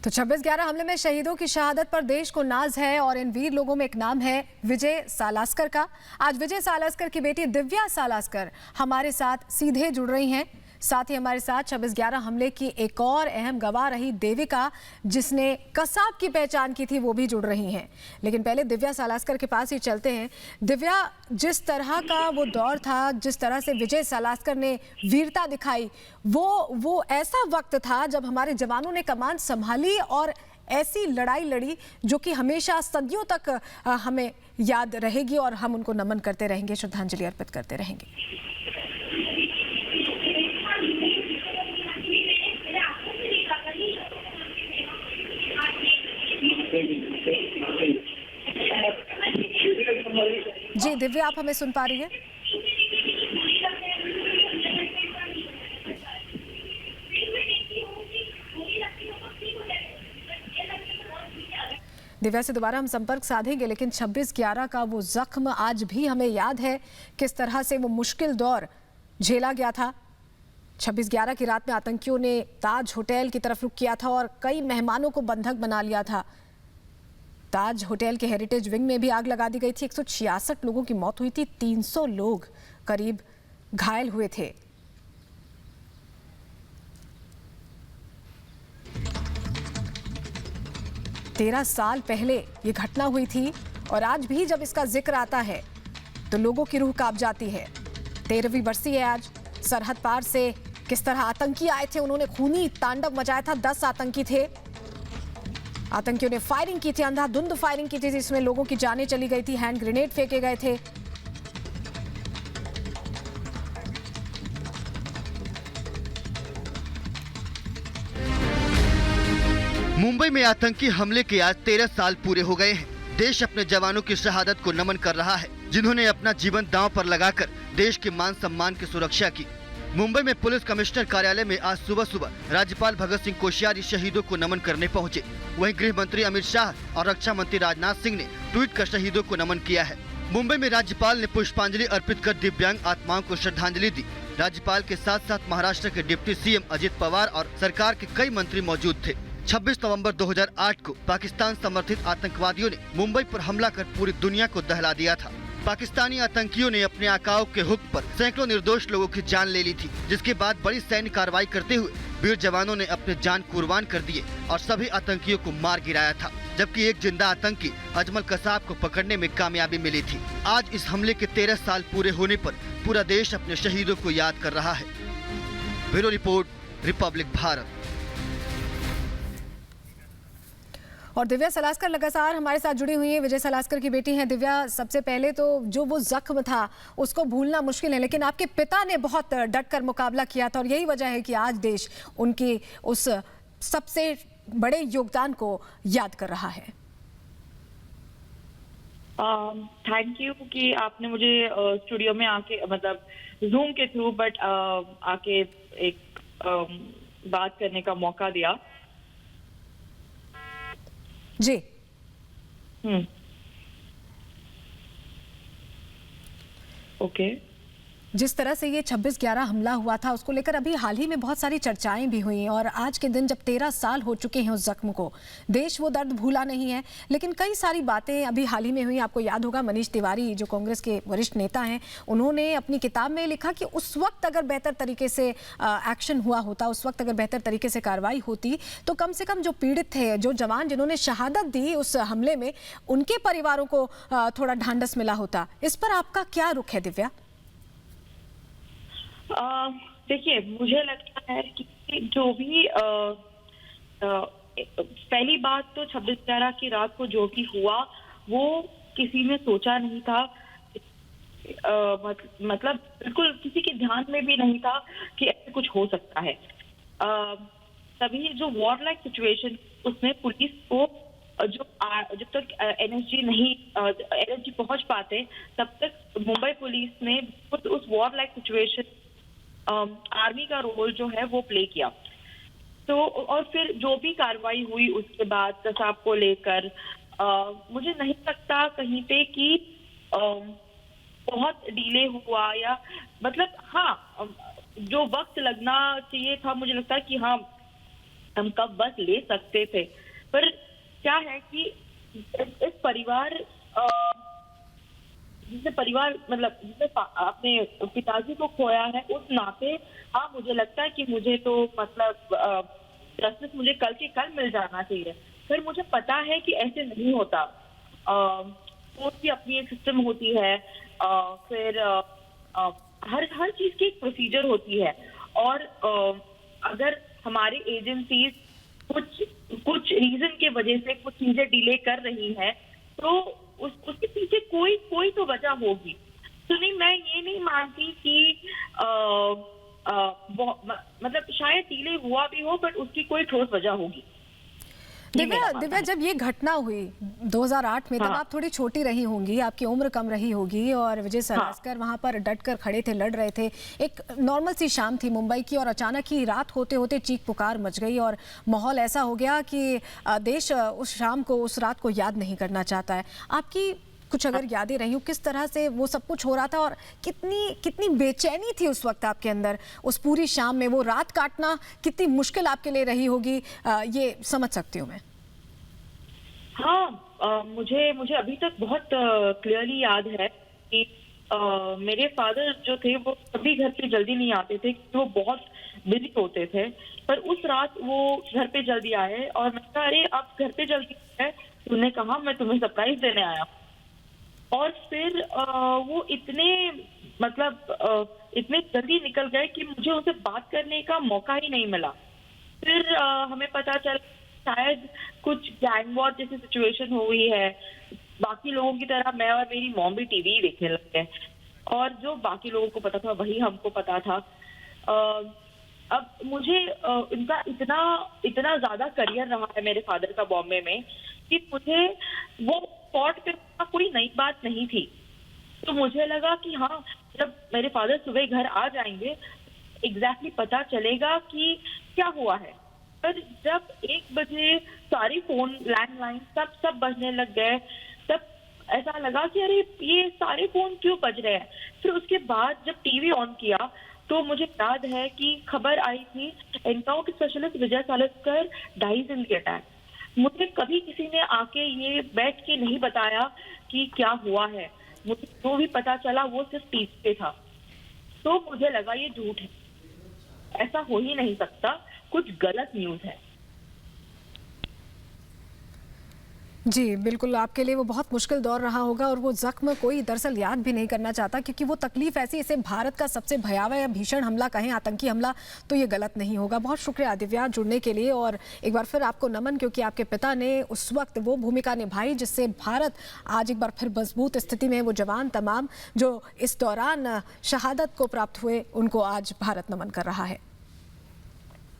तो 26/11 हमले में शहीदों की शहादत पर देश को नाज है और इन वीर लोगों में एक नाम है विजय सालास्कर का। आज विजय सालास्कर की बेटी दिव्या सालास्कर हमारे साथ सीधे जुड़ रही हैं। साथ ही हमारे साथ 26/11 हमले की एक और अहम गवाह रही देविका, जिसने कसाब की पहचान की थी, वो भी जुड़ रही हैं। लेकिन पहले दिव्या सालास्कर के पास ही चलते हैं। दिव्या, जिस तरह का वो दौर था, जिस तरह से विजय सालास्कर ने वीरता दिखाई, वो ऐसा वक्त था जब हमारे जवानों ने कमान संभाली और ऐसी लड़ाई लड़ी जो कि हमेशा सदियों तक हमें याद रहेगी और हम उनको नमन करते रहेंगे, श्रद्धांजलि अर्पित करते रहेंगे। जी दिव्या, आप हमें सुन पा रही हैं? दिव्या से दोबारा हम संपर्क साधेंगे, लेकिन 26/11 का वो जख्म आज भी हमें याद है, किस तरह से वो मुश्किल दौर झेला गया था। 26/11 की रात में आतंकियों ने ताज होटल की तरफ रुख किया था और कई मेहमानों को बंधक बना लिया था। ताज होटल के हेरिटेज विंग में भी आग लगा दी गई थी। 166 लोगों की मौत हुई थी, 300 लोग करीब घायल हुए थे। तेरह साल पहले ये घटना हुई थी और आज भी जब इसका जिक्र आता है तो लोगों की रूह कांप जाती है। 13वीं बरसी है आज। सरहद पार से किस तरह आतंकी आए थे, उन्होंने खूनी तांडव मचाया था। 10 आतंकी थे। आतंकियों ने फायरिंग की थी, अंधाधुंध फायरिंग की थी, जिसमें लोगों की जानें चली गई थी। हैंड ग्रेनेड फेंके गए थे। मुंबई में आतंकी हमले के आज 13 साल पूरे हो गए हैं। देश अपने जवानों की शहादत को नमन कर रहा है, जिन्होंने अपना जीवन दांव पर लगाकर देश के मान सम्मान की सुरक्षा की। मुंबई में पुलिस कमिश्नर कार्यालय में आज सुबह राज्यपाल भगत सिंह कोश्यारी शहीदों को नमन करने पहुंचे। वहीं गृह मंत्री अमित शाह और रक्षा मंत्री राजनाथ सिंह ने ट्वीट कर शहीदों को नमन किया है। मुंबई में राज्यपाल ने पुष्पांजलि अर्पित कर दिव्यांग आत्माओं को श्रद्धांजलि दी। राज्यपाल के साथ साथ महाराष्ट्र के डिप्टी सीएम अजित पवार और सरकार के कई मंत्री मौजूद थे। 26 नवंबर 2008 को पाकिस्तान समर्थित आतंकवादियों ने मुंबई पर हमला कर पूरी दुनिया को दहला दिया था। पाकिस्तानी आतंकियों ने अपने आकाओं के हुक्म पर सैकड़ों निर्दोष लोगों की जान ले ली थी, जिसके बाद बड़ी सैन्य कार्रवाई करते हुए वीर जवानों ने अपने जान कुर्बान कर दिए और सभी आतंकियों को मार गिराया था। जबकि एक जिंदा आतंकी अजमल कसाब को पकड़ने में कामयाबी मिली थी। आज इस हमले के 13 साल पूरे होने पर पूरा देश अपने शहीदों को याद कर रहा है। Bureau report, Republic Bharat. और दिव्या सालास्कर लगातार हमारे साथ जुड़ी हुई है। विजय सालास्कर की बेटी हैं दिव्या। सबसे पहले तो जो वो जख्म था उसको भूलना मुश्किल है, लेकिन आपके पिता ने बहुत डटकर मुकाबला किया था और यही वजह है कि आज देश उनकी उस सबसे बड़े योगदान को याद कर रहा है। थैंक यू कि आपने मुझे स्टूडियो में आके, मतलब जूम के थ्रू बट आके एक बात करने का मौका दिया। जी। ओके। जिस तरह से ये 26/11 हमला हुआ था, उसको लेकर अभी हाल ही में बहुत सारी चर्चाएं भी हुई और आज के दिन जब 13 साल हो चुके हैं उस जख्म को, देश वो दर्द भूला नहीं है। लेकिन कई सारी बातें अभी हाल ही में हुई। आपको याद होगा मनीष तिवारी जो कांग्रेस के वरिष्ठ नेता हैं, उन्होंने अपनी किताब में लिखा कि उस वक्त अगर बेहतर तरीके से एक्शन हुआ होता, उस वक्त अगर बेहतर तरीके से कार्रवाई होती, तो कम से कम जो पीड़ित थे, जो जवान जिन्होंने शहादत दी उस हमले में, उनके परिवारों को थोड़ा ढांढस मिला होता। इस पर आपका क्या रुख है दिव्या? देखिए, मुझे लगता है कि जो भी पहली बात तो 26/11 की रात को जो भी हुआ वो किसी ने सोचा नहीं था। मतलब बिल्कुल किसी के ध्यान में भी नहीं था कि ऐसा कुछ हो सकता है। तभी जो वॉर लाइक सिचुएशन, उसमें पुलिस को जब तक एनएसजी पहुंच पाते, तब तक मुंबई पुलिस ने उस वॉर लाइक सिचुएशन आर्मी का रोल जो है वो प्ले किया। तो और फिर जो भी कार्रवाई हुई उसके बाद कसाब को लेकर मुझे नहीं लगता कहीं पे कि बहुत डिले हुआ, या मतलब हाँ जो वक्त लगना चाहिए था, मुझे लगता है कि हाँ हम कब बस ले सकते थे। पर क्या है कि इस परिवार जिसने परिवार मतलब जिसने अपने पिताजी को खोया है, उस नाते हाँ मुझे लगता है कि मुझे तो मतलब जस्टिस मुझे कल के कल मिल जाना चाहिए। फिर मुझे पता है कि ऐसे नहीं होता। कोर्ट की अपनी एक सिस्टम होती है, फिर हर चीज की एक प्रोसीजर होती है, और अगर हमारे एजेंसीज कुछ रीजन के वजह से कुछ चीजें डिले कर रही हैं, तो उसके पीछे कोई तो वजह होगी। तो नहीं, मैं ये नहीं मानती कि मतलब शायद डिले हुआ भी हो, बट उसकी कोई ठोस वजह होगी। दिव्या, जब ये घटना हुई 2008 में, तब हाँ। आप थोड़ी छोटी रही होंगी, आपकी उम्र कम रही होगी, और विजय सालास्कर वहां पर डट कर खड़े थे, लड़ रहे थे। एक नॉर्मल सी शाम थी मुंबई की, और अचानक ही रात होते होते चीख पुकार मच गई, और माहौल ऐसा हो गया कि देश उस शाम को, उस रात को याद नहीं करना चाहता है। आपकी कुछ अगर यादें रही हो, किस तरह से वो सब कुछ हो रहा था, और कितनी बेचैनी थी उस वक्त आपके अंदर, उस पूरी शाम में वो रात काटना कितनी मुश्किल आपके लिए रही होगी, ये समझ सकती हूँ मैं। हाँ, मुझे अभी तक बहुत क्लियरली याद है कि मेरे फादर जो थे वो कभी घर पे जल्दी नहीं आते थे, क्योंकि वो बहुत बिजी होते थे। पर उस रात वो घर पे जल्दी आए, और मैं कहा अरे आप घर पे जल्दी आए, उन्होंने कहा मैं तुम्हें सरप्राइज देने आया। और फिर वो इतने जल्दी निकल गए कि मुझे उनसे बात करने का मौका ही नहीं मिला। फिर हमें पता चला शायद कुछ गैंग वॉर जैसी सिचुएशन हो गई है। बाकी लोगों की तरह मैं और मेरी मॉम भी टीवी देखने लग गए, और जो बाकी लोगों को पता था वही हमको पता था। अब मुझे इनका इतना ज्यादा करियर रहा है मेरे फादर का बॉम्बे में, कि मुझे वो स्पॉट पे कोई नई बात नहीं थी। तो मुझे लगा कि हाँ, जब मेरे फादर सुबह घर आ जाएंगे एग्जैक्टली पता चलेगा कि क्या हुआ है। पर जब 1 बजे सारी फोन, लैंडलाइन सब बजने लग गए, तब ऐसा लगा कि अरे ये सारे फोन क्यों बज रहे हैं। फिर उसके बाद जब टीवी ऑन किया तो मुझे याद है कि खबर आई थी encounter specialist Vijay Salaskar dies in the attack. मुझे कभी किसी ने आके ये बैठ के नहीं बताया कि क्या हुआ है। मुझे जो भी पता चला वो सिर्फ टीवी पे था। तो मुझे लगा ये झूठ है, ऐसा हो ही नहीं सकता, कुछ गलत न्यूज है। जी बिल्कुल, आपके लिए वो बहुत मुश्किल दौर रहा होगा, और वो जख्म कोई दरअसल याद भी नहीं करना चाहता, क्योंकि वो तकलीफ ऐसी, इसे भारत का सबसे भयावह या भीषण हमला कहें, आतंकी हमला, तो ये गलत नहीं होगा। बहुत शुक्रिया दिव्या जुड़ने के लिए, और एक बार फिर आपको नमन, क्योंकि आपके पिता ने उस वक्त वो भूमिका निभाई जिससे भारत आज एक बार फिर मजबूत स्थिति में है। वो जवान तमाम जो इस दौरान शहादत को प्राप्त हुए, उनको आज भारत नमन कर रहा है।